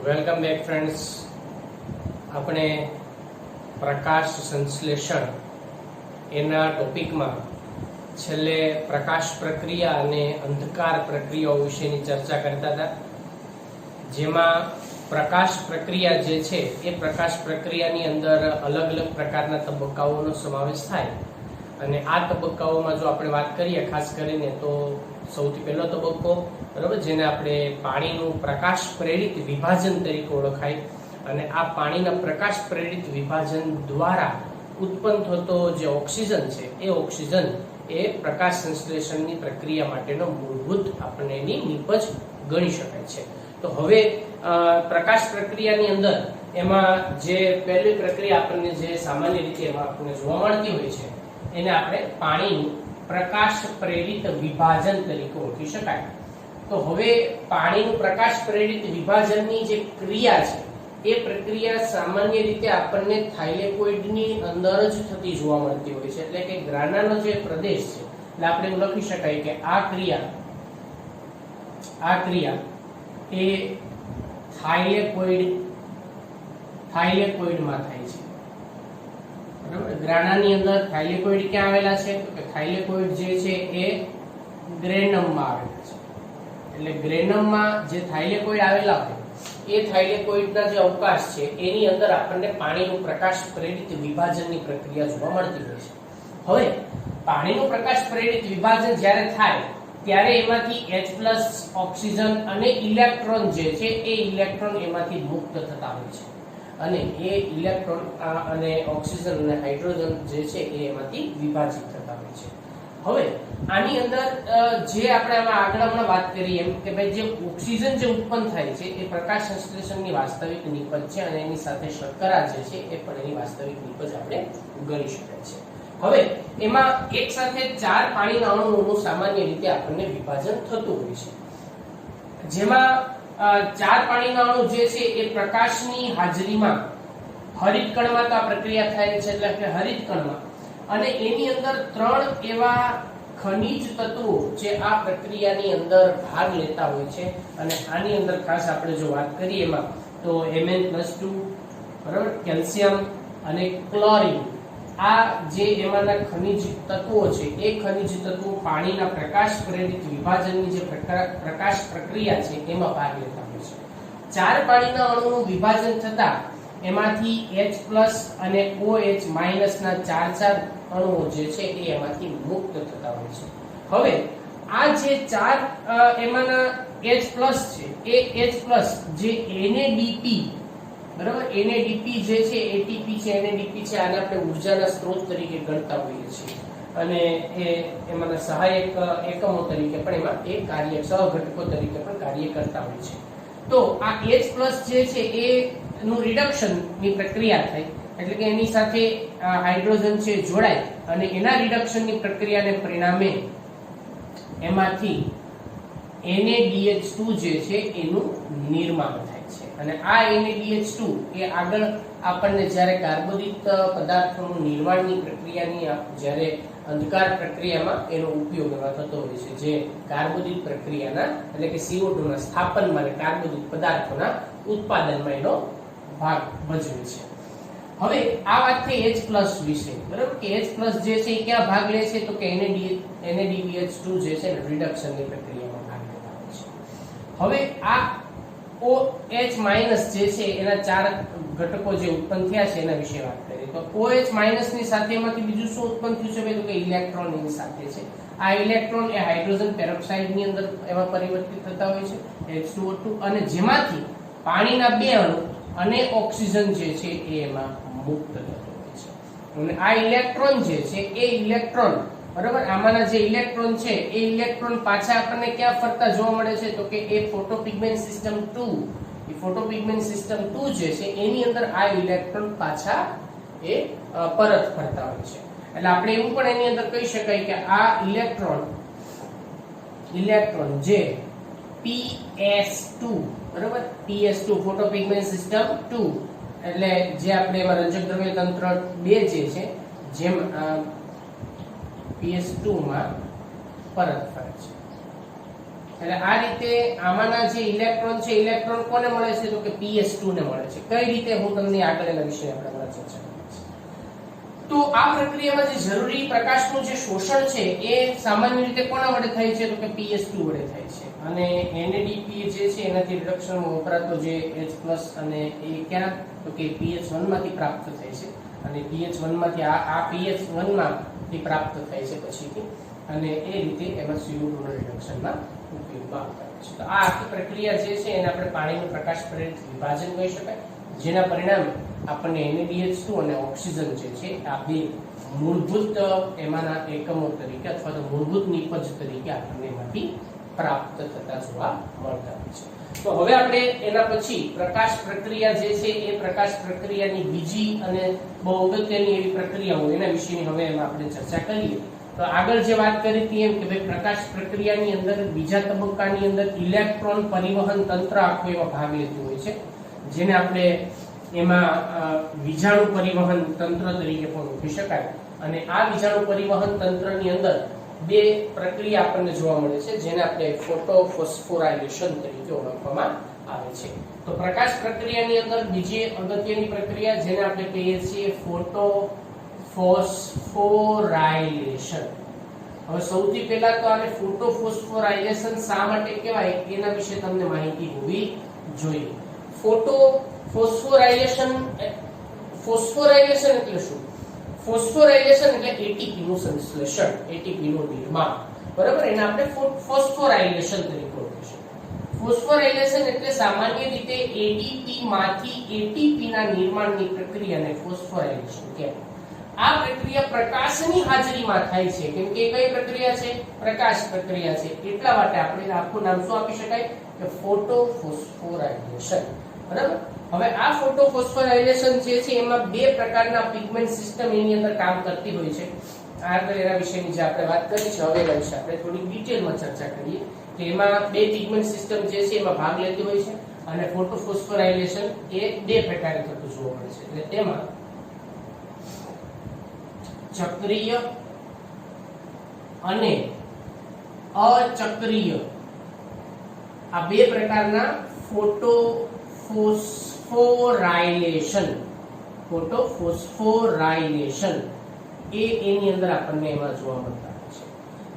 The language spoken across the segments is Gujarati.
Welcome back friends. આપણે પ્રકાશ સંશ્લેષણ એના ટોપિકમાં છેલ્લે પ્રકાશ પ્રક્રિયા અને અંધકાર પ્રક્રિયાઓ વિશેની ચર્ચા કરતા હતા, જેમાં પ્રકાશ પ્રક્રિયા જે છે એ પ્રકાશ પ્રક્રિયાની અંદર અલગ અલગ પ્રકારના તબક્કાઓનો સમાવેશ થાય. અને આ તબક્કાઓમાં જો આપણે વાત કરીએ ખાસ કરીને તો સૌથી પહેલો તબક્કો, બરાબર, જેને આપણે પાણીનું પ્રકાશ પ્રેરિત વિભાજન તરીકે ઓળખાય. અને આ પાણીના પ્રકાશ પ્રેરિત વિભાજન દ્વારા ઉત્પન્ન થતો જે ઓક્સિજન છે એ ઓક્સિજન એ પ્રકાશ સંશ્લેષણની પ્રક્રિયા માટેનો મૂળભૂત આપણને એની નીપજ ગણી શકાય છે. તો હવે પ્રકાશ પ્રક્રિયાની અંદર એમાં જે પહેલી પ્રક્રિયા આપણને જે સામાન્ય રીતે એમાં આપણને જોવા મળતી હોય છે એને આપણે પાણીનું પ્રકાશ પ્રેરિત વિભાજન તરીકે ઓળખી શકાય. તો હવે પાણીનું પ્રકાશ પ્રેરિત વિભાજનની જે ક્રિયા છે એ પ્રક્રિયા સામાન્ય રીતે આપણને થાઇલેકોઇડની અંદર જ થતી જોવા મળતી હોય છે. એટલે કે ગ્રાનાનો જે પ્રદેશ છે, એટલે આપણે એવું લખી શકાય કે આ ક્રિયા એ થાઇલેકોઇડમાં થાય છે. બરાબર, ગ્રાનાની અંદર થાઇલેકોઇડ ક્યાં આવેલા છે? તો કે થાઇલેકોઇડ જે છે એ ગ્રેનમમાં આવેલા છે. એટલે ગ્રેનમમાં જે થાઇલેકોઇડ આવેલા હોય એ થાઇલેકોઇડના જે અવકાશ છે એની અંદર આપણને પાણીનું પ્રકાશ પ્રેરિત વિભાજનની પ્રક્રિયા જોવા મળતી હોય છે. હવે પાણીનું પ્રકાશ પ્રેરિત વિભાજન જ્યારે થાય ત્યારે એમાંથી H+ ઓક્સિજન અને ઇલેક્ટ્રોન જે છે એ ઇલેક્ટ્રોન એમાંથી મુક્ત થતા હોય છે. અને એ ઇલેક્ટ્રોન અને ઓક્સિજન અને હાઇડ્રોજન જે છે એ એમાંથી વિભાજિત થતા હોય છે. હવે આની અંદર જે આપણે આમાં આગળ હમણાં વાત કરી એમ કે ભાઈ જે ઓક્સિજન જે ઉત્પન્ન થાય છે એ પ્રકાશ સંશ્લેષણની વાસ્તવિક નિપજ છે અને એની સાથે શર્કરા જે છે એ પણ એની વાસ્તવિક નિપજ આપણે ગણી શકાય છે. હવે એમાં એક સાથે 4 પાણીના અણુઓનું સામાન્ય રીતે આપણને વિભાજન થતું હોય છે, જેમાં 4 પાણીના અણુ જે છે એ પ્રકાશની હાજરીમાં હરિતકણમાં તો આ પ્રક્રિયા થાય છે, એટલે કે હરિતકણમાં, અને એની અંદર 3 એવા ખનિજ તત્વો જે આ પ્રક્રિયાની અંદર ભાગ લેતા હોય છે. અને આની અંદર ખાસ આપણે જો વાત કરીએ એમાં તો Mn+2, બરાબર, કેલ્શિયમ અને ક્લોરીન, આ જે એમાંના ખનિજ તત્વો છે એ ખનિજ તત્વો પાણીના પ્રકાશ પ્રેરિત વિભાજનની જે પ્રકાશ પ્રક્રિયા છે એમાં ભાગ લેતા હોય છે. 4 પાણીના અણુનું વિભાજન થતા એમાંથી H+ અને OH- ના 4 અણુઓ જે છે એ એમાંથી મુક્ત થતા હોય છે. હવે આ જે 4 એમાંના H+ છે એ H+ જે NADP, બરાબર, NADP જે છે ATP છે, NADP છે, આને આપણે ઉર્જાના સ્ત્રોત તરીકે ગણતા હોઈએ છીએ અને એ એમાંના સહાયક એકમો તરીકે પણ એમાં એ કાર્ય સહઘટકો તરીકે પણ કાર્ય કરતા હોય છે. તો આ H+ જે છે એ નું રિડક્શન ની પ્રક્રિયા થાય, એટલે કે એની સાથે હાઇડ્રોજન છે જોડાય અને એના રિડક્શન ની પ્રક્રિયાને પરિણામે એમાંથી NaDH2 જે છે એનું નિર્માણ થાય છે. અને આ NaDH2 એ આગળ આપણને જ્યારે કાર્બોદિત પદાર્થોનું નિર્માણની પ્રક્રિયાની જ્યારે અંધકાર પ્રક્રિયામાં એનો ઉપયોગ થતો હોય છે, જે કાર્બોદિત પ્રક્રિયાના એટલે કે CO2 ના સ્થાપનમાં અને કાર્બોદિત પદાર્થોના ઉત્પાદનમાં એનો ભાગ ભજવે છે. હવે આ વાત થઈ H+ વિશે, બરાબર, કે H+ જે છે એ ક્યાં ભાગ લે છે? તો કે NaDH2 જે છે રિડક્શનની પ્રક્રિયામાં ભાગ લેતા હોય છે. હવે આ OH- જે છે એના 4 ઘટકો જે ઉત્પન્ન થયા છે એના વિશે વાત કરીએ તો OH- ની સાથે એમાંથી બીજું શું ઉત્પન્ન થયું છે? તો કે ઇલેક્ટ્રોન એની સાથે છે. આ ઇલેક્ટ્રોન એ હાઇડ્રોજન પેરોક્સાઇડ ની અંદર એમાં પરિવર્તિત થતા હોય છે, H2O2, અને જેમાંથી પાણીના 2 અણુ અને ઓક્સિજન જે છે એ એમાં મુક્ત થતો હોય છે. અને આ ઇલેક્ટ્રોન જે છે એ ઇલેક્ટ્રોન, બરાબર, આમાંના જે ઇલેક્ટ્રોન છે એ ઇલેક્ટ્રોન પાછા આપણને ક્યાં ફરતા જોવા મળે છે? તો કે એ ફોટોપિગમેન્ટ સિસ્ટમ 2 જે છે એની અંદર આ ઇલેક્ટ્રોન પાછા એ પરત ફરતા હોય છે. એટલે આપણે એવું પણ એની અંદર કહી શકાય કે આ ઇલેક્ટ્રોન જે PS2, બરાબર, PS2 ફોટોપિગમેન્ટ સિસ્ટમ 2, એટલે જે આપણે એમાં રંજક દ્રવ્ય તંત્ર 2 જે છે જેમ PS2 માં પરત ફરે છે. એટલે આ રીતે આમાંના જે ઇલેક્ટ્રોન છે ઇલેક્ટ્રોન કોને મળે છે તો કે PS2 ને મળે છે. કઈ રીતે હું તમને આગળના વિશે આપણે ચર્ચા કરીશું. તો આ પ્રક્રિયામાં જે જરૂરી પ્રકાશનું જે શોષણ છે એ સામાન્ય રીતે કોના વડે થાય છે તો કે PS2 વડે થાય છે. અને NADP જે છે એનાથી રિડક્શનમાં વપરાતો જે H+ અને એ ક્યાં તો કે pH1 માંથી પ્રાપ્ત થાય છે. અને pH1 માંથી આ pH1 માંથી પ્રાપ્ત થાય છે પછીથી, અને એ રીતે એમાં CO2 ના રિડક્શનમાં ઉપયોગમાં આવતા હોય છે. તો આ આખી પ્રક્રિયા જે છે એને આપણે પાણીનું પ્રકાશ પ્રેરિત વિભાજન કહી શકાય, જેના પરિણામે આપણને NaBH2 અને ઓક્સિજન જે છે આ બે મૂળભૂત એમાંના એકમો તરીકે અથવા તો મૂળભૂત નિપજ તરીકે આપણને એમાંથી પ્રાપ્ત થતા જોવા મળતા હોય છે. તો હવે આપણે એના પછી પ્રકાશ પ્રક્રિયા જે છે એ પ્રકાશ પ્રક્રિયાની બીજી અને બહુ અગત્યની એવી પ્રક્રિયાઓ એના વિશેની હવે એમાં આપણે ચર્ચા કરીએ. તો આગળ જે વાત કરી હતી એમ કે ભાઈ પ્રકાશ પ્રક્રિયાની અંદર બીજા તબક્કાની અંદર ઇલેક્ટ્રોન પરિવહન તંત્ર આખો એવો ભાગ લેતું હોય છે, જેને આપણે એમાં વિજાણુ પરિવહન તંત્ર તરીકે પણ ઓળખી શકાય. અને આ વિજાણુ પરિવહન તંત્રની અંદર બે પ્રક્રિયા આપણને જોવા મળે છે, જેને આપણે ફોટોફોસ્ફોરાઇલેશન તરીકે ઓળખવામાં આવે છે. તો પ્રકાશ પ્રક્રિયાની અંદર બીજી અગત્યની પ્રક્રિયા જેને આપણે કહીએ છીએ ફોટોફોસ્ફોરાઇલેશન. હવે સૌથી પહેલા તો આને ફોટોફોસ્ફોરાઇલેશન શા માટે કહેવાય એના વિશે તમને માહિતી હોવી જોઈએ. ફોસ્ફોરાઇલેશન એટલે શું? ફોસ્ફોરાઇલેશન એટલે એટીપી નું સંશ્લેષણ, એટીપી નું નિર્માણ, બરાબર? એને આપણે ફોસ્ફોરાઇલેશન તરીકે ઓળખીશું. ફોસ્ફોરાઇલેશન એટલે સામાન્ય રીતે એડીપી માંથી એટીપી ના નિર્માણની પ્રક્રિયાને ફોસ્ફોરાઇલેશન કહેવાય. આ પ્રક્રિયા પ્રકાશની હાજરીમાં થાય છે, કેમ કે કઈ પ્રક્રિયા છે? પ્રકાશ પ્રક્રિયા છે. એટલા માટે આપણે આખું નામ શું આપી શકાય કે ફોટોફોસ્ફોરાઇલેશન, બરાબર? હવે આ ફોટોફોસ્ફોરાઇલેશન જે છે એમાં બે પ્રકારના પિગમેન્ટ સિસ્ટમ એની અંદર કામ કરતી હોય છે. આગળ એના વિશેની જે આપણે વાત કરી છે હવે એના વિશે આપણે થોડી ડિટેલમાં ચર્ચા કરીએ કે એમાં બે પિગમેન્ટ સિસ્ટમ જે છે એમાં ભાગ લેતી હોય છે. અને ફોટોફોસ્ફોરાઇલેશન એ બે પ્રકારે થતું જોવા મળે છે. એટલે તેમાં ચક્રીય અને અચક્રીય આ બે પ્રકારના ફોટોફોસ્ફોરાઇલેશન એ એની અંદર આપણને એમાં જોવા મળતા હોય છે.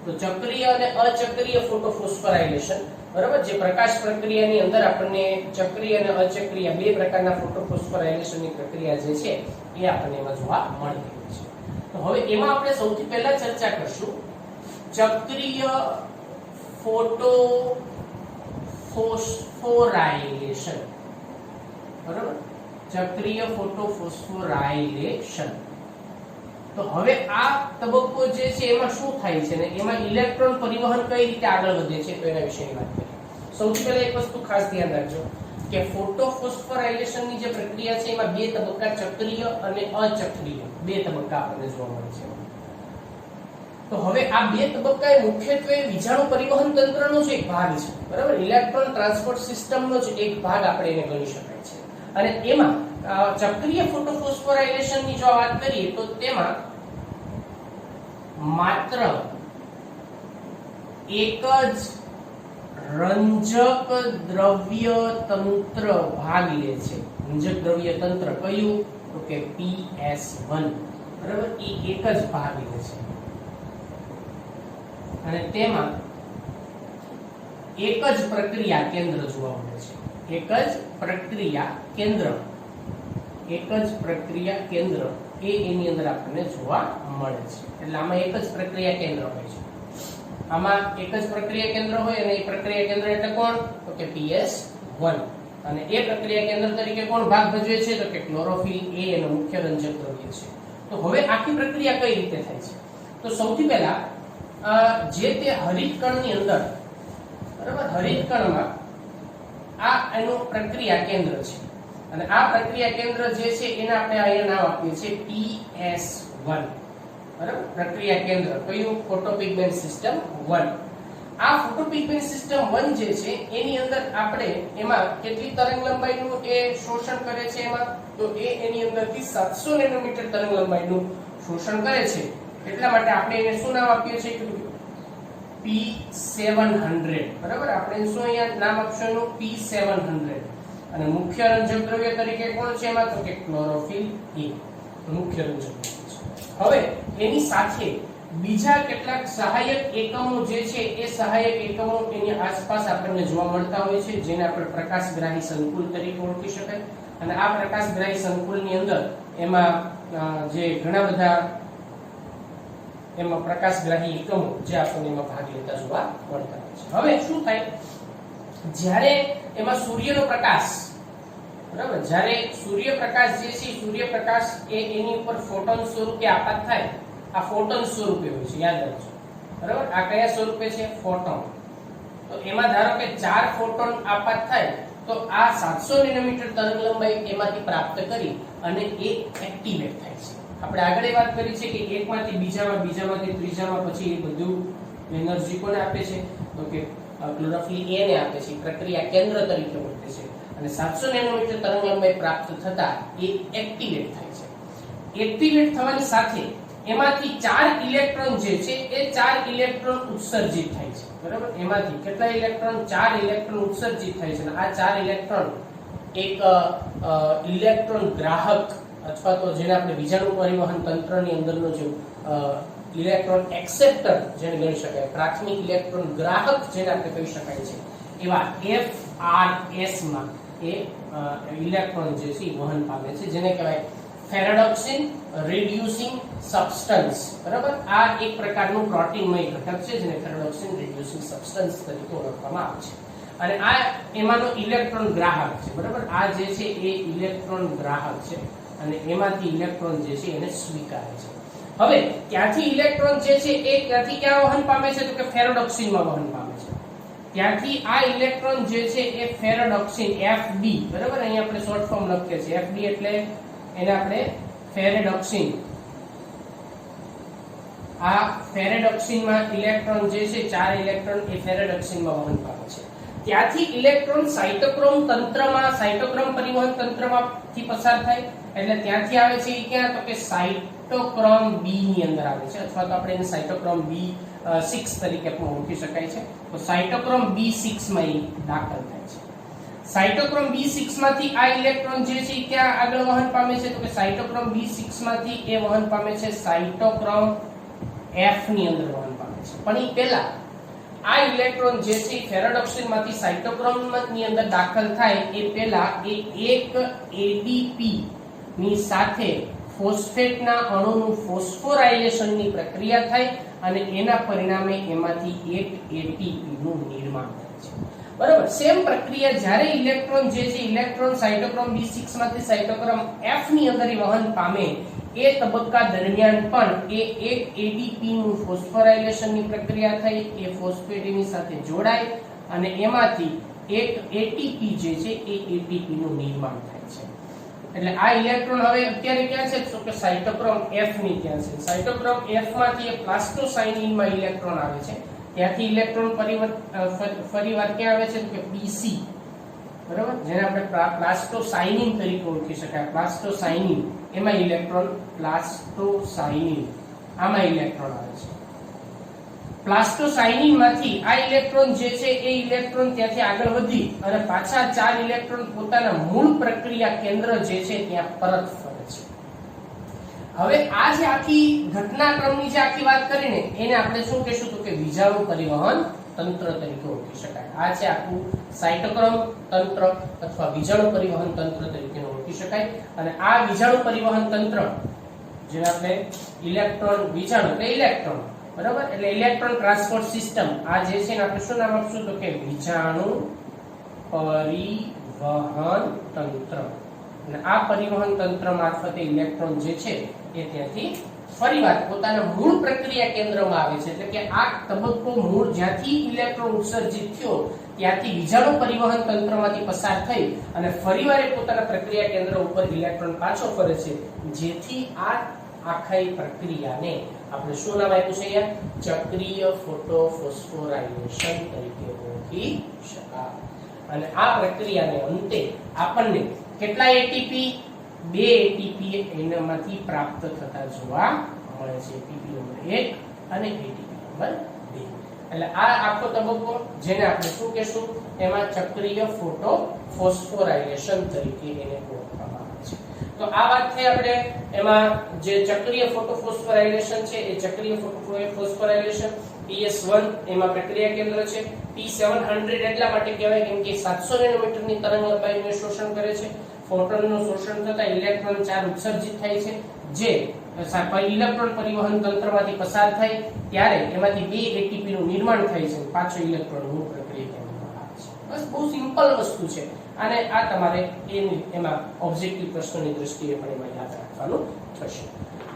તો ચક્રીય અને અચક્રીય ફોટોફોસ્ફોરાઇલેશન, બરાબર, જે પ્રકાશ પ્રક્રિયાની અંદર આપણને ચક્રીય અને અચક્રીય બે પ્રકારના ફોટોફોસ્ફોરાઇલેશનની પ્રક્રિયા જે છે એ આપણને એમાં જોવા મળતી હોય છે. તો હવે એમાં આપણે સૌથી પહેલા ચર્ચા કરશું ચક્રીય ફોટોફોસ્ફોરાઇલેશન, બરાબર? ચક્રીય ફોટોફોસ્ફોરાઇલેશન. તો હવે આ તબક્કો જે છે એમાં શું થાય છે ને એમાં ઇલેક્ટ્રોન પરિવહન કઈ રીતે આગળ વધે છે તો એના વિશેની વાત કરીએ. સૌથી પહેલા એક વસ્તુ ખાસ ધ્યાન રાખજો કે ફોટોફોસ્ફોરાઇલેશનની જે પ્રક્રિયા છે એમાં બે તબક્કા ચક્રીય અને અચક્રીય બે તબક્કા આપણને જોવા મળે છે. તો હવે આ બે તબક્કા મુખ્યત્વે વિજાણુ પરિવહન તંત્રનો જ એક ભાગ છે, બરાબર? ઇલેક્ટ્રોન ટ્રાન્સપોર્ટ સિસ્ટમનો જ એક ભાગ આપણે એને ગણી શકાય છે. અને એમાં ચક્રીય ફોટોફોસ્ફોરાઇલેશનની જો વાત કરીએ તો તેમાં માત્ર એક જ રંજક દ્રવ્ય તંત્ર ભાગ લે છે. રંજક દ્રવ્ય તંત્ર કયું તો કે PS1, બરાબર? એ એક જ ભાગ લે છે. અને તેમાં એક જ પ્રક્રિયા કેન્દ્ર જોવા મળે છે. એક જ પ્રક્રિયા કેન્દ્ર એ એની અંદર આપણને જોવા મળે છે. એટલે આમાં એક જ પ્રક્રિયા કેન્દ્ર હોય છે. આમાં એક જ પ્રક્રિયા કેન્દ્ર હોય અને એ પ્રક્રિયા કેન્દ્ર એટલે કોણ તો કે PS1. અને એ પ્રક્રિયા કેન્દ્ર તરીકે કોણ ભાગ ભજવે છે તો કે ક્લોરોફિલ એ એનો મુખ્ય રંજક દ્રવ્ય છે. તો હવે આખી પ્રક્રિયા કઈ રીતે થાય છે? તો સૌથી પહેલા જે તે હરિતકણની અંદર, બરાબર, હરિતકણમાં આ એનું પ્રક્રિયા કેન્દ્ર છે. અને આ પ્રક્રિયા કેન્દ્ર જે છે એને આપણે અહીંયા નામ આપીએ છીએ PS1, બરાબર? પ્રક્રિયા કેન્દ્ર કયું? ફોટોપિગમેન્ટ સિસ્ટમ 1. આ ફોટોપિગમેન્ટ સિસ્ટમ 1 જે છે એની અંદર આપણે એમાં કેટલી તરંગ લંબાઈનું એ શોષણ કરે છે એમાં તો એની અંદરથી 700 નેનોમીટર તરંગ લંબાઈનું શોષણ કરે છે. એટલા માટે આપણે એને શું નામ આપીએ છીએ P700 બરાબર. આપણે શું અહીંયા નામ આપશું એનું P700. અને મુખ્ય રંજક દ્રવ્ય તરીકે કોણ છે એમાં? તો કે ક્લોરોફિલ A મુખ્ય રંજક દ્રવ્ય છે. હવે એની સાથે બીજા કેટલાક સહાયક એકમો જે છે એ સહાયક એકમો એની આસપાસ આપણને જોવા મળતા હોય છે, જેને આપણે પ્રકાશગ્રાહી સંકુલ તરીકે ઓળખી શકાય. અને આ પ્રકાશગ્રાહી સંકુલની અંદર એમાં જે ઘણા બધા એમાં પ્રકાશગ્રાહી એકમો જે આપણને એમાં ભાગ લેતા જોવા મળતા હોય છે. હવે શું થાય, જ્યારે એમાં સૂર્યનો પ્રકાશ, બરાબર, જ્યારે સૂર્યપ્રકાશ જે છે સૂર્યપ્રકાશ એ એની ઉપર ફોટોન સ્વરૂપે આપાત થાય. આ ફોટોન સ્વરૂપે હોય છે, યાદ રાખજો, બરાબર. આ કયા સ્વરૂપે છે? ફોટોન. તો એમાં ધારો કે 4 ફોટોન આપાત થાય તો આ 700 નેનોમીટર તરંગલંબાઈ એમાંથી પ્રાપ્ત કરી અને એ એક્ટિવેટ થાય છે. આપણે આગળ વાત કરી છે કે એકમાંથી બીજામાં, બીજામાંથી ત્રીજામાં, પછી એ બધું એનર્જી કોને આપે છે? તો કે ક્લોરોફિલ A ને આપે છે. પ્રક્રિયા કેન્દ્ર તરીકે વર્તે છે અને 700 નેનોમીટર તરંગલંબાઈ પ્રાપ્ત થતા એ એક્ટિવેટ થાય છે. એક્ટિવેટ થવાની સાથે એમાંથી 4 ઇલેક્ટ્રોન જે છે એ 4 ઇલેક્ટ્રોન ઉત્સર્જિત થાય છે, બરાબર. એમાંથી કેટલા ઇલેક્ટ્રોન? 4 ઇલેક્ટ્રોન ઉત્સર્જિત થાય છે. અને આ 4 ઇલેક્ટ્રોન એક ઇલેક્ટ્રોન ગ્રાહક અથવા તો જેને આપણે વિજાણુ પરિવહન તંત્રની અંદરનો જે ઇલેક્ટ્રોન એક્સેપ્ટર જેને ગણી શકાય, પ્રાથમિક ઇલેક્ટ્રોન ગ્રાહક જેને આપણે કહી શકાય છે, એવા FRS માં એ ઇલેક્ટ્રોન જે છે વહન પામે છે, જેને કહેવાય ફેરેડોક્સિન રિડ્યુસિંગ સબસ્ટન્સ, બરાબર. આ એક પ્રકારનું પ્રોટીનમય ઘટક છે જેને ફેરેડોક્સિન રિડ્યુસિંગ સબસ્ટન્સ તરીકે ઓળખવામાં આવે છે. અને આ એમાંનો ઇલેક્ટ્રોન ગ્રાહક છે, બરાબર. આ જે છે એ ઇલેક્ટ્રોન ગ્રાહક છે અને એમાંથી ઇલેક્ટ્રોન જે છે એને સ્વીકારે છે. હવે ત્યાંથી ઇલેક્ટ્રોન જે છે એ ક્યાંથી ક્યાં વહન પામે છે? તો કે ફેરેડોક્સિનમાં વહન પામે છે. ત્યાંથી આ ઇલેક્ટ્રોન જે છે એ ફેરેડોક્સિન FD, બરાબર. અહીંયા આપણે શોર્ટ ફોર્મ લખીએ છીએ FD એટલે એને આપણે ફેરેડોક્સિન. આ ફેરેડોક્સિનમાં ઇલેક્ટ્રોન જે છે 4 ઇલેક્ટ્રોન એ ફેરેડોક્સિનમાં વહન પામે છે. ત્યાંથી ઇલેક્ટ્રોન સાયટોક્રોમ તંત્રમાં, સાયટોક્રોમ પરિવહન તંત્રમાંથી પસાર થાય. એટલે ત્યાંથી આવે છે એ ક્યાં? તો કે સાયટોક્રોમ B ની અંદર આવે છે, અથવા તો આપણે એને સાયટોક્રોમ B6 તરીકે પણ ઓળખી શકાય છે. તો સાયટોક્રોમ B6 માં એ દાખલ થાય છે. સાયટોક્રોમ B6 માંથી આ ઇલેક્ટ્રોન જે છે ક્યાં આગળ વહન પામે છે? તો કે સાયટોક્રોમ B6 માંથી એ વહન પામે છે સાયટોક્રોમ F ની અંદર વહન પામે છે. પણ એ પહેલા આ ઇલેક્ટ્રોન જે છે ફેરેડોક્સિન માંથી સાયટોક્રોમ ની અંદર દાખલ થાય એ પહેલા એ એક ADP ની સાથે ફોસ્ફેટના અણુનું ફોસ્ફોરાયલેશનની પ્રક્રિયા થાય અને એના પરિણામે એમાંથી એક ATP નું નિર્માણ થાય છે, બરાબર. સેમ પ્રક્રિયા જ્યારે ઇલેક્ટ્રોન જે છે ઇલેક્ટ્રોન સાયટોક્રોમ B6 માંથી સાયટોક્રોમ F ની અંદર વહન પામે એ તબક્કા દરમિયાન પણ એ એક ADP નું ફોસ્ફોરાયલેશનની પ્રક્રિયા થઈ, એ ફોસ્ફેટ એની સાથે જોડાય અને એમાંથી એક ATP જે છે એ ATP નું નિર્માણ થાય છે. એટલે આ ઇલેક્ટ્રોન હવે અત્યારે ક્યાં છે? તો કે સાયટોક્રોમ F ની ત્યાં છે. સાયટોક્રોમ F માંથી એક પ્લાસ્ટોસાયનિન માં ઇલેક્ટ્રોન આવે છે. ત્યાંથી ઇલેક્ટ્રોન ફરીવાર ક્યાં આવે છે? તો કે PC, બરાબર, જેને આપણે પ્લાસ્ટોસાયનિન તરીકે ઓળખી શકાય. પ્લાસ્ટોસાયનિન એમાં ઇલેક્ટ્રોન, પ્લાસ્ટોસાયનિન આમાં ઇલેક્ટ્રોન આવે છે. પ્લાસ્ટોસાયનિન માંથી આ ઇલેક્ટ્રોન જે છે એ ઇલેક્ટ્રોન ત્યાંથી આગળ વધી અને પાછા 4 ઇલેક્ટ્રોન પોતાના મૂળ પ્રક્રિયા કેન્દ્ર જે છે ત્યાં પરત ફરે છે. હવે આ જે આખી ઘટનાક્રમની જે આખી વાત કરીને એને આપણે શું કહીશું? તો કે વિજાણુ પરિવહન તંત્ર તરીકે ઓળખી શકાય. આ છે આખું સાયટોક્રોમ તંત્ર અથવા વિજાણુ પરિવહન તંત્ર તરીકે ઓળખી શકાય. અને આ વિજાણુ પરિવહન તંત્ર જેને આપણે ઇલેક્ટ્રોન વિજાણુ એટલે ઇલેક્ટ્રોન, બરાબર, એટલે ઇલેક્ટ્રોન ટ્રાન્સપોર્ટ સિસ્ટમ, આ જે છે ને આપણે શું નામ આપશું? તો કે વિજાણુ પરિવહન તંત્ર. અને આ પરિવહન તંત્ર મારફતે ઇલેક્ટ્રોન જે છે એ ત્યાંથી ફરીવાર પોતાના મૂળ પ્રક્રિયા કેન્દ્રમાં આવે છે. એટલે કે આ તબક્કો મૂળ જ્યાંથી ઇલેક્ટ્રોન ઉત્સર્જિત થયો ત્યાંથી વિજાણુ પરિવહન તંત્રમાંથી પસાર થઈ અને ફરીવાર પોતાના પ્રક્રિયા કેન્દ્ર ઉપર ઇલેક્ટ્રોન પાછો ફરે છે, જેથી આ આખી પ્રક્રિયાને આપણે શું નામ આપ્યું છે? અહીંયા ચક્રીય ફોટોફોસ્ફોરાયલેશન તરીકે ઓળખી શકાય. અને આ પ્રક્રિયાને અંતે આપણને કેટલા ATP? 2 ATP એનામાંથી પ્રાપ્ત થતા જોવા મળે છે. ATP નંબર 1 અને ATP નંબર 2. એટલે આ આખો તબક્કો જેને આપણે શું કહેશું, એમાં ચક્રીય ફોટો ફોસ્ફોરાયલેશન તરીકે એને ઓળખવામાં આવે છે. તો આ વાત થઈ આપણે એમાં જે ચક્રીય ફોટો ફોસ્ફોરાયલેશન છે એ ચક્રીય ફોટો ફોસ્ફોરાયલેશન PS1 એમાં પ્રક્રિયા કેન્દ્ર છે. P700 એટલા માટે કહેવાય કેમ કે 700 નેનોમીટરની તરંગ લંબાઈનું શોષણ કરે છે. ફોટોનનું શોષણ થતા ઇલેક્ટ્રોન ચાર્જ ઉત્સર્જિત થાય છે, જે ઇલેક્ટ્રોન પરિવહન તંત્રમાંથી પસાર થાય ત્યારે એમાંથી 2 ATP નું નિર્માણ થાય છે, પાછો ઇલેક્ટ્રોન નું પ્રક્રિયા કેન્દ્રમાં આવે છે. બસ બહુ સિમ્પલ વસ્તુ છે અને આ તમારે એમાં ઓબ્જેક્ટિવ પ્રશ્નોની દ્રષ્ટિએ પણ એમાં યાદ રાખવાનું થશે.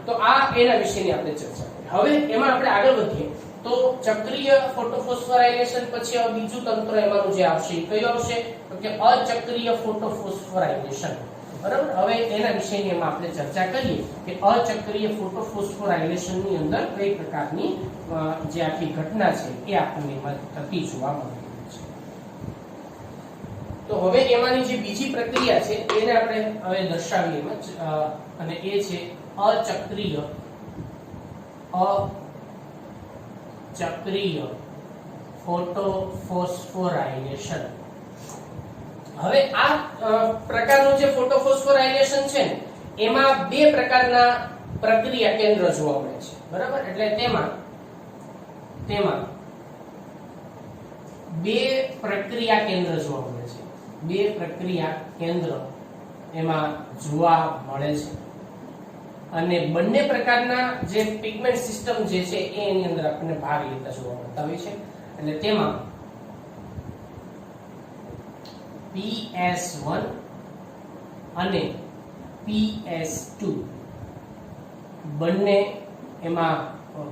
તો આ એના વિશેની આપણે ચર્ચા કરી. હવે એમાં આપણે આગળ વધીએ તો ચક્રીય ફોટોફોસ્ફોરાયલેશન પછી હવે બીજું તંત્ર એમાંનું જે આવશે એ કયું આવશે, તો કે અચક્રીય ફોટોફોસ્ફોરાયલેશન. બરાબર, હવે એના વિશેની એમાં આપણે ચર્ચા કરીએ કે અચક્રીય ફોટોફોસ્ફોરાયલેશન ની અંદર કઈ પ્રકારની જે આખી ઘટના છે એ આપણને એમાં થતી જોવા મળે છે. તો હવે એમાંની જે બીજી પ્રક્રિયા છે એને આપણે હવે દર્શાવીએ એમાં, અને એ છે અચક્રીય ફોટોફોસ્ફોરાયલેશન. હવે આ પ્રકારનું જે ફોટોફોસ્ફોરાયલેશન છે ને એમાં બે પ્રકારના પ્રક્રિયા કેન્દ્ર જોવા મળે છે. બરાબર, એટલે તેમાં બે પ્રક્રિયા કેન્દ્ર જોવા મળે છે. બે પ્રક્રિયા કેન્દ્ર એમાં જોવા મળે છે અને બંને પ્રકારના જે પિગમેન્ટ સિસ્ટમ જે છે એની અંદર આપણને ભાગ લેતા જોવા મળતા હોય છે. એટલે તેમાં PS1 અને PS2 બંને એમાં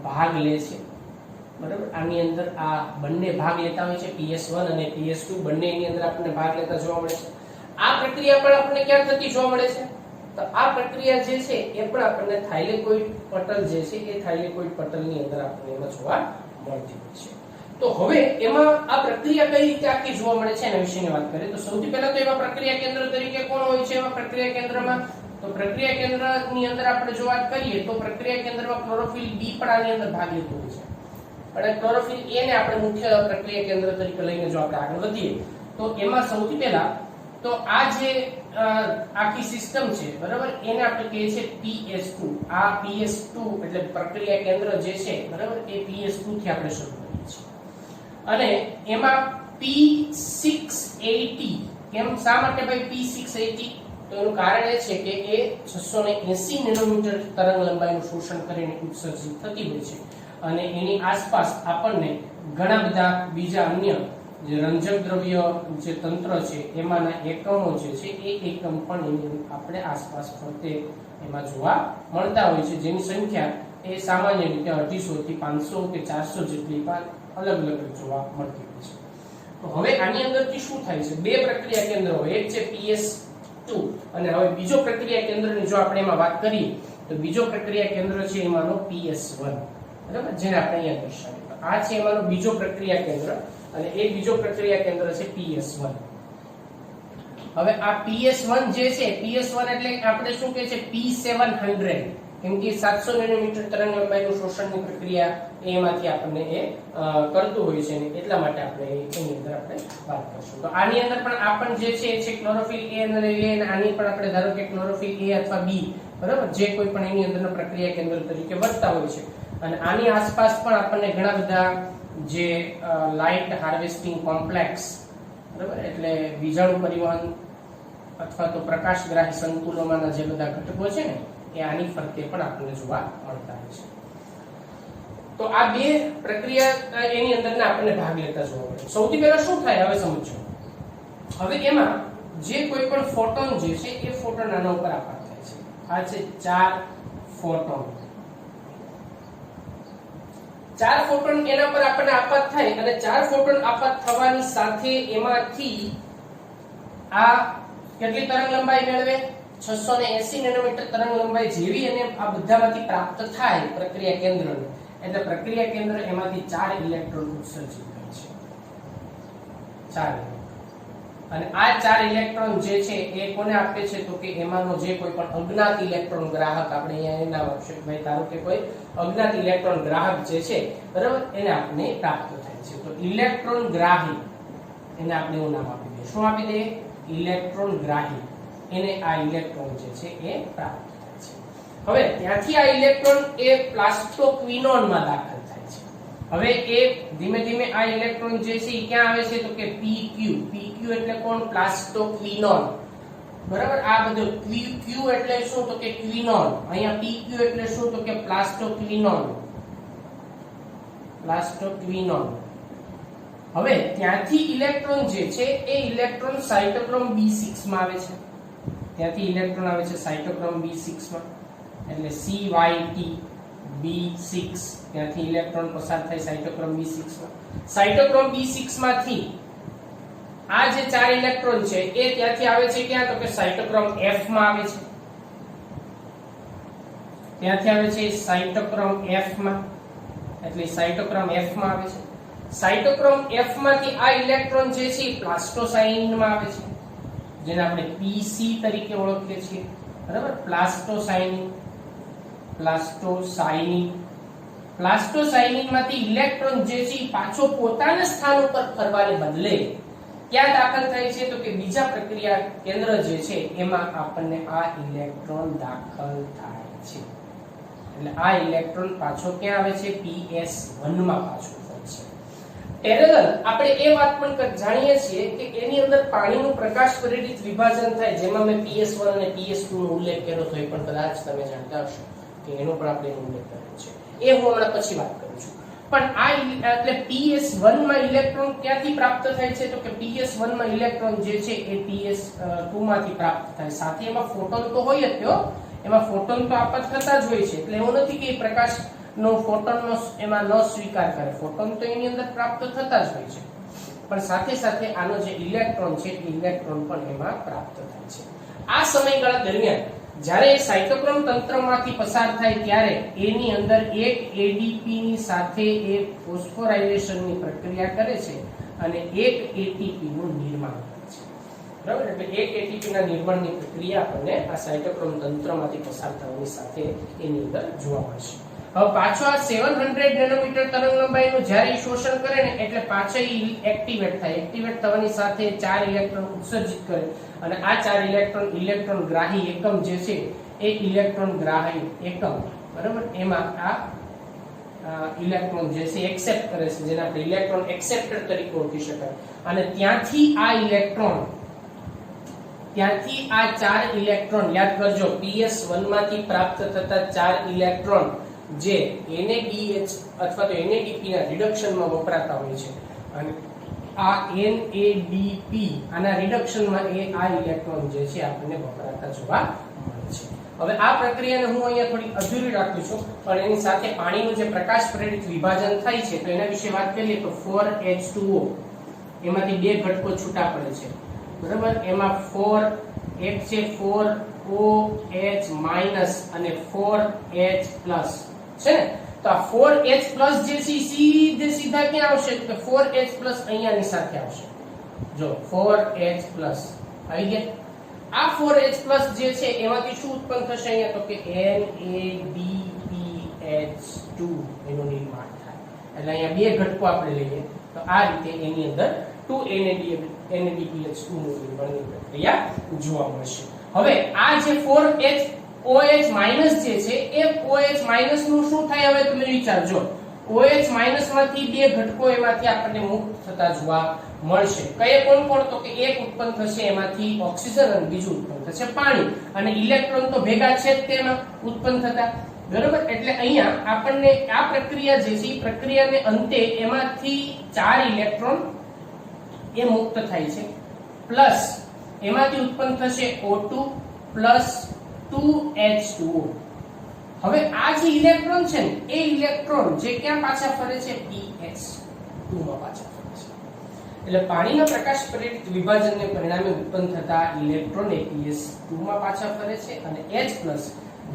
ભાગ લે છે. બરાબર, આની અંદર આ બંને ભાગ લેતા હોય છે. PS1 અને PS2 બંને એની અંદર આપણને ભાગ લેતા જોવા મળે છે. આ પ્રક્રિયા પણ આપણને ક્યાં થતી જોવા મળે છે, તો આ પ્રક્રિયા જે છે એ પણ આપણને થાઇલેકોઇડ પટલ જે છે એ થાઇલેકોઇડ પટલની અંદર આપણને એમાં જોવા મળતી હોય છે. તો હવે એમાં આ પ્રક્રિયા કઈ રીતે આખી જોવા મળે છે એના વિશેની વાત કરીએ તો સૌથી પહેલા તો એમાં પ્રક્રિયા કેન્દ્ર તરીકે કોણ હોય છે એમાં પ્રક્રિયા કેન્દ્રમાં, તો પ્રક્રિયા કેન્દ્રની અંદર આપણે જો વાત કરીએ તો પ્રક્રિયા કેન્દ્રમાં ક્લોરોફિલ B પણ આની અંદર ભાગ લેતું હોય છે. પણ ક્લોરોફિલ A ને આપણે મુખ્ય પ્રક્રિયા કેન્દ્ર તરીકે લઈને જો આપણે આગળ વધીએ તો એમાં સૌથી પહેલા તો આ જે આખી સિસ્ટમ છે, બરાબર, એને આપણે કહીએ છીએ PS2. આ PS2 એટલે પ્રક્રિયા કેન્દ્ર જે છે, બરાબર, એ PS2 થી આપણે શરૂ કરીએ છીએ. અને એમાં P680, કેમ શા માટે ભાઈ P680, તો એનું કારણ એ છે કે એ 680 નેનોમીટર તરંગ લંબાઈનું શોષણ કરીને ઉત્સર્જિત થતી હોય છે અને એની આસપાસ આપણને ઘણા બધા બીજા અન્ય જે રંજક દ્રવ્ય જે તંત્ર છે એમાંના એકમો જે છે એ એકમ પણ આપણે આસપાસ ફરતે એમાં જોવા મળતા હોય છે, જેની સંખ્યા એ સામાન્ય રીતે 250 થી 500 કે 400 જેટલી પણ અલગ અલગ જોવા મળતી હોય છે. તો હવે આની અંદરથી શું થાય છે, બે પ્રક્રિયા કેન્દ્ર હોય, એક છે PS2 અને હવે બીજો પ્રક્રિયા કેન્દ્રની જો આપણે એમાં વાત કરીએ તો બીજો પ્રક્રિયા કેન્દ્ર છે એમાંનો PS1. બરાબર, જેને આપણે અહીંયા દર્શાવીએ તો આ છે એમાંનો બીજો પ્રક્રિયા કેન્દ્ર અને એક બીજો પ્રક્રિયા કેન્દ્ર છે PS1. હવે આ PS1 જે છે, PS1 એટલે આપણે શું કહે છે P700, કેમ કે 700 નેનોમીટર તરંગ લંબાઈનું શોષણની પ્રક્રિયા એમાંથી આપણને એ કરતું હોય છે ને એટલા માટે આપણે એની અંદર આપણે વાત કરશું. તો આની અંદર પણ આપણ જે છે એ છે ક્લોરોફિલ A અને આની પણ આપણે ધારો કે ક્લોરોફિલ A અથવા B, બરાબર, જે કોઈ પણ એની અંદરના પ્રક્રિયા કેન્દ્ર તરીકે વર્તતા હોય છે. અને આની આસપાસ પણ આપણને ઘણા બધા જે લાઇટ હાર્વેસ્ટિંગ કોમ્પ્લેક્સ, બરાબર, એટલે વીજાણુ પરિવહન અથવા તો પ્રકાશગ્રાહી સંકુલોમાંના જે બધા ઘટકો છે ને એ આની ફરતે પણ આપણને જોવા મળતા હોય છે. તો આ બે પ્રક્રિયા એની અંદરના આપણને ભાગ લેતા જોવા મળે. સૌથી પહેલા શું થાય હવે સમજો. હવે એમાં જે કોઈ પણ ફોટોન જે છે એ ફોટોન આના ઉપર આપાત થાય છે. આ છે 4 ફોટોન. 4 ફોટોન એના પર આપણને આપાત થાય અને 4 ફોટોન આપાત થવાની સાથે એમાંથી આ કેટલી તરંગ લંબાઈ મેળવે, 680 નેનોમીટર તરંગ લંબાઈ જેવી અને આ બધામાંથી પ્રાપ્ત થાય પ્રક્રિયા કેન્દ્રને, એટલે પ્રક્રિયા કેન્દ્ર એમાંથી 4 ઇલેક્ટ્રોન ઉત્સર્જિત કરે છે. 4 ઇલેક્ટ્રોન. અને આ 4 ઇલેક્ટ્રોન જે છે એ કોને આપે છે તો કે એમાંનો જે કોઈ પણ અજ્ઞાત ઇલેક્ટ્રોન ગ્રાહક, આપણે અહીંયા એ નામ આપશે ભાઈ ધારો કે કોઈ અજ્ઞાત ઇલેક્ટ્રોન ગ્રાહક જે છે બરાબર એને આપણે પ્રાપ્ત થાય છે. તો ઇલેક્ટ્રોન ગ્રાહી એને આપણે એવું નામ આપી દઈએ. શું આપી દઈએ? ઇલેક્ટ્રોન ગ્રાહી. એને આ ઇલેક્ટ્રોન જે છે એ પ્રાપ્ત થાય છે. હવે ત્યાંથી આ ઇલેક્ટ્રોન એ પ્લાસ્ટોક્વિનોન માં દાખલ થાય છે. હવે એ ધીમે ધીમે આ ઇલેક્ટ્રોન જે છે એ ક્યાં આવે છે તો કે PQ. PQ એટલે કોણ? પ્લાસ્ટોક્વિનોન. બરાબર. આ બધું Q એટલે શું તો કે ક્વિનોન. અહીંયા PQ એટલે શું તો કે પ્લાસ્ટોક્વિનોન. પ્લાસ્ટોક્વિનોન. હવે ત્યાંથી ઇલેક્ટ્રોન જે છે એ ઇલેક્ટ્રોન સાયટોક્રોમ B6 માં આવે છે. ત્યાંથી ઇલેક્ટ્રોન આવે છે સાયટોક્રોમ B6 માં, એટલે CYT B6. ત્યાંથી ઇલેક્ટ્રોન પસાર થાય સાયટોક્રોમ B6 માં. સાયટોક્રોમ B6 માંથી આ જે 4 ઇલેક્ટ્રોન છે એ ત્યાંથી આવે છે ક્યાં તો કે સાયટોક્રોમ F માં આવે છે. ત્યાંથી આવે છે સાયટોક્રોમ F માં, એટલે સાયટોક્રોમ F માં આવે છે. સાયટોક્રોમ F માંથી આ ઇલેક્ટ્રોન જે છે પ્લાસ્ટોસાયનિન માં આવે છે, જેને આપણે PC તરીકે ઓળખીએ છીએ. બરાબર. પ્લાસ્ટોસાયનિન. પ્લાસ્ટોસાયનિન. પ્લાસ્ટોસાયનિન માંથી ઇલેક્ટ્રોન જે છે પાછો પોતાના સ્થાન ઉપર ફરવાને બદલે ક્યાં દાખલ થાય છે તો કે બીજા પ્રક્રિયા કેન્દ્ર જે છે એમાં આપણને આ ઇલેક્ટ્રોન દાખલ થાય છે. એટલે આ ઇલેક્ટ્રોન પાછો ક્યાં આવે છે? PS1 માં પાછો થાય છે. પેરેલલ આપણે એ વાત પણ જાણીએ છીએ કે એની અંદર પાણીનું પ્રકાશ પ્રેરિત વિભાજન થાય, જેમાં મેં PS1 અને PS2 નો ઉલ્લેખ કર્યો તો એ પણ કદાચ તમે જાણતા હશો કે એનો પણ આપણે ઉલ્લેખ કર્યો છે. એ હું હમણાં પછી વાત કરું છું. પણ આ એટલે PS1 માં ઇલેક્ટ્રોન ક્યાંથી પ્રાપ્ત થાય છે તો કે PS1 માં ઇલેક્ટ્રોન જે છે એ PS2 માંથી પ્રાપ્ત થાય. સાથે એમાં ફોટોન તો હોય જ, એમાં ફોટોન તો આપત થતા જ હોય છે. એટલે એવું નથી કે પ્રકાશ નો ફોટોન નો એમાં ન સ્વીકાર કરે. ફોટોન તો એની અંદર પ્રાપ્ત થતા જ હોય છે, પણ સાથે સાથે આનો જે ઇલેક્ટ્રોન છે ઇલેક્ટ્રોન પણ એમાં પ્રાપ્ત થાય છે. આ સમયગાળા દરમિયાન જ્યારે સાયટોક્રોમ તંત્રમાંથી પસાર થાય ત્યારે એની અંદર એક ADP ની સાથે એક ફોસ્ફોરાયલેશનની પ્રક્રિયા કરે છે અને એક ATP નું નિર્માણ કરે છે. બરાબર. એટલે એક ATP ના નિર્માણની પ્રક્રિયા આપણને આ સાયટોક્રોમ તંત્રમાંથી પસાર થવાની સાથે એની અંદર જોવા મળશે. હવે પાછો આ 700 નેનોમીટર તરંગલંબાઈનું જ્યારે શોષણ કરે ને એટલે પાછો એક્ટિવેટ થાય. એક્ટિવેટ થવાની સાથે 4 ઇલેક્ટ્રોન ઉત્સર્જિત કરે અને આ 4 ઇલેક્ટ્રોન ઇલેક્ટ્રોન ગ્રાહી એકમ જે છે એ ઇલેક્ટ્રોન ગ્રાહી એકમ, બરાબર, એમાં આ ઇલેક્ટ્રોન જે છે એક્સેપ્ટ કરે છે, જેને આપણે ઇલેક્ટ્રોન એક્સેપ્ટર તરીકે ઓળખી શકાય. અને ત્યાંથી આ 4 ઇલેક્ટ્રોન યાદ કરજો, PS1 માંથી પ્રાપ્ત થતા 4 ઇલેક્ટ્રોન જે NADH અથવા તો NADP ના રિડક્શનમાં વપરાતા હોય છે અને આ NADP આના રિડક્શનમાં આ ઇલેક્ટ્રોન જે છે આપણને વપરાતા જોવા મળે છે. હવે આ પ્રક્રિયાને હું અહીંયા થોડી અધૂરી રાખું છું, પણ એની સાથે પાણીનું જે પ્રકાશ પ્રેરિત વિભાજન થાય છે તો એના વિશે વાત કરીએ તો 4H2O એમાંથી બે ઘટકો છૂટા પડે છે. બરાબર. એમાં 4 એક છે 4OH- અને 4H+ છે ને. તો આ 4H+ જે છે સીધા ક્યાં આવશે તો 4H+ અહીંયાની સાથે આવશે. જો 4H+ આવી ગયા. આ 4H+ જે છે એમાંથી શું ઉત્પન્ન થશે અહીંયા તો કે NADPH2 એનું નિર્માણ થાય. એટલે અહીંયા બે ઘટકો આપણે લઈએ તો આ રીતે એની અંદર 2 NADPH2 નું નિર્માણની પ્રક્રિયા જોવા મળશે. હવે આ જે 4OH- જે છે એ OH- નું શું થાય હવે તમે વિચારજો. OH- માંથી બે ઘટકો એમાંથી આપણને મુક્ત થતા જોવા મળશે. કયા કોણ તો કે એક ઉત્પન્ન થશે એમાંથી ઓક્સિજન અને બીજું ઉત્પન્ન થશે પાણી, અને ઇલેક્ટ્રોન તો ભેગા છે જ તેમાં ઉત્પન્ન થતા. બરાબર. એટલે અહીંયા આપણને આ પ્રક્રિયા જે છે એ પ્રક્રિયાને અંતે એમાંથી 4 ઇલેક્ટ્રોન એ મુક્ત થાય છે, પ્લસ એમાંથી ઉત્પન્ન થશે O2 પ્લસ 2H2O. હવે આ જે ઇલેક્ટ્રોન છે ને એ ઇલેક્ટ્રોન જે ક્યાં પાછા ફરે છે PS2 માં પાછા ફરે છે. એટલે પાણીના પ્રકાશ પ્રેરિત વિભાજનને પરિણામે ઉત્પન્ન થતા ઇલેક્ટ્રોન એ PS2 માં પાછા ફરે છે અને H+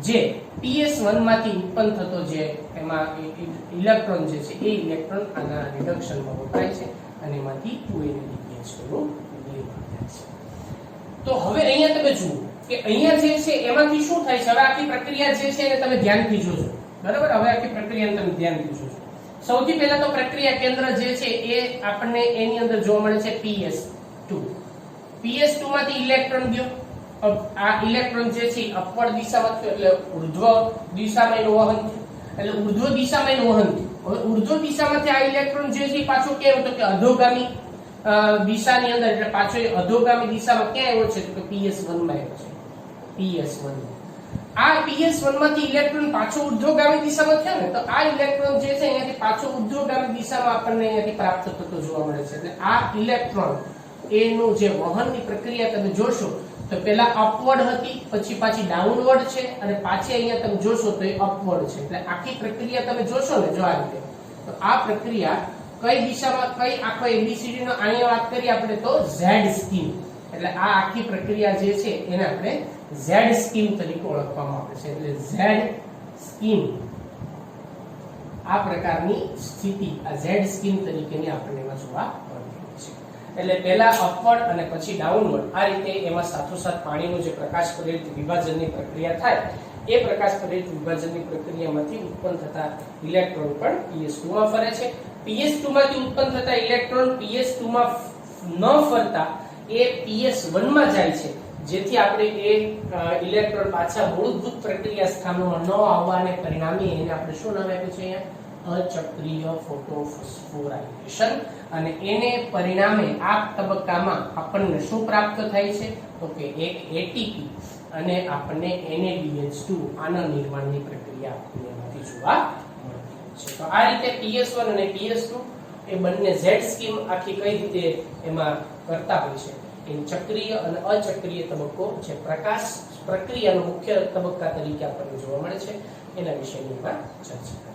જે PS1 માંથી ઉત્પન્ન થતો જે એમાં ઇલેક્ટ્રોન જે છે એ ઇલેક્ટ્રોન આના રિડક્શનમાં વપરાય છે અને એમાંથી 2 NADPH નું નિર્માણ થાય છે. તો હવે અહીંયા તમે જુઓ કે અહીંયા જે છે એમાંથી શું થાય છે, હવે આખી પ્રક્રિયા જે છે એને તમે ધ્યાનથી જોજો, બરાબર. હવે આખી પ્રક્રિયાને તમે ધ્યાનથી જોજો. સૌથી પહેલા તો પ્રક્રિયા કેન્દ્ર જે છે એ આપણને એની અંદર જોવા મળે છે PS2. PS2 માંથી ઇલેક્ટ્રોન ગયો. આ ઇલેક્ટ્રોન જે છે અપવર્ડ દિશામાં થયો, એટલે ઉર્ધ્વ દિશામાં એનું વહન થયું, એટલે ઉર્ધ્વ દિશામાં એનું વહન થયું. હવે ઉર્ધ્વ દિશામાંથી આ ઇલેક્ટ્રોન જે છે પાછો કેમ તો કે અધોગામી દિશાની અંદર, એટલે પાછો એ અધોગામી દિશામાં ક્યાં આવ્યો છે તો કે PS1 માં આવ્યો છે. PS1 આ PS1 માંથી ઇલેક્ટ્રોન પાછો ઉર્ધ્વગામી દિશામાં થયો ને, તો આ ઇલેક્ટ્રોન જે છે અહીંયાથી પાછો ઉર્ધ્વગામી દિશામાં આપણને અહીંયાથી પ્રાપ્ત થતો જોવા મળે છે. એટલે આ ઇલેક્ટ્રોન એનું જે વહનની પ્રક્રિયા તમે જોશો તો પહેલા અપવર્ડ હતી, પછી પાછી ડાઉનવર્ડ છે, અને પાછી અહીંયા તમે જોશો તો એ અપવર્ડ છે. એટલે આખી પ્રક્રિયા તમે જોશો ને જો આ રીતે, તો આ પ્રક્રિયા કઈ દિશામાં, કઈ આખો ABCD નો અહીંયા વાત કરીએ આપણે તો Z સ્કીમ. એટલે આ આખી પ્રક્રિયા જે છે એને આપણે Z સ્કીમ તરીકે ઓળખવામાં આવે છે. એટલે Z સ્કીમ આ પ્રકારની સ્થિતિ, આ Z સ્કીમ તરીકેની આપણને એમાં જોવા મળતી છે. એટલે પહેલા અપવર્ડ અને પછી ડાઉનવર્ડ, આ રીતે એમાં સાથોસાથ પાણીનું જે પ્રકાશ પ્રેરિત વિભાજનની પ્રક્રિયા થાય, એ પ્રકાશ પ્રેરિત વિભાજનની પ્રક્રિયામાંથી ઉત્પન્ન થતા ઇલેક્ટ્રોન પણ PS2 માં ફરે છે. PS2 માંથી ઉત્પન્ન થતા ઇલેક્ટ્રોન PS2 માં ન ફરતા એ PS1 માં જાય છે, જેથી આપણે એ ઇલેક્ટ્રોન પાછા મૂળભૂત પ્રક્રિયા સ્થાનોમાં ન આવવાને પરિણામે એને આપણે શું નામ આપ્યું છે અહીંયા, અચક્રીય ફોટોફોસ્ફોરાઇલેશન. અને એને પરિણામે આ તબક્કામાં આપણને શું પ્રાપ્ત થાય છે તો કે એક ATP અને આપણને NADH2 આના નિર્માણની પ્રક્રિયા આપણને એમાંથી જોવા મળતી છે. તો આ રીતે PS1 અને PS2 એ બંને Z સ્કીમ આખી કઈ રીતે એમાં કરતા હોય છે, એ ચક્રીય અને અચક્રીય તબક્કો જે પ્રકાશ પ્રક્રિયાનો મુખ્ય તબક્કા તરીકે આપણને જોવા મળે છે, એના વિશેની ચર્ચા.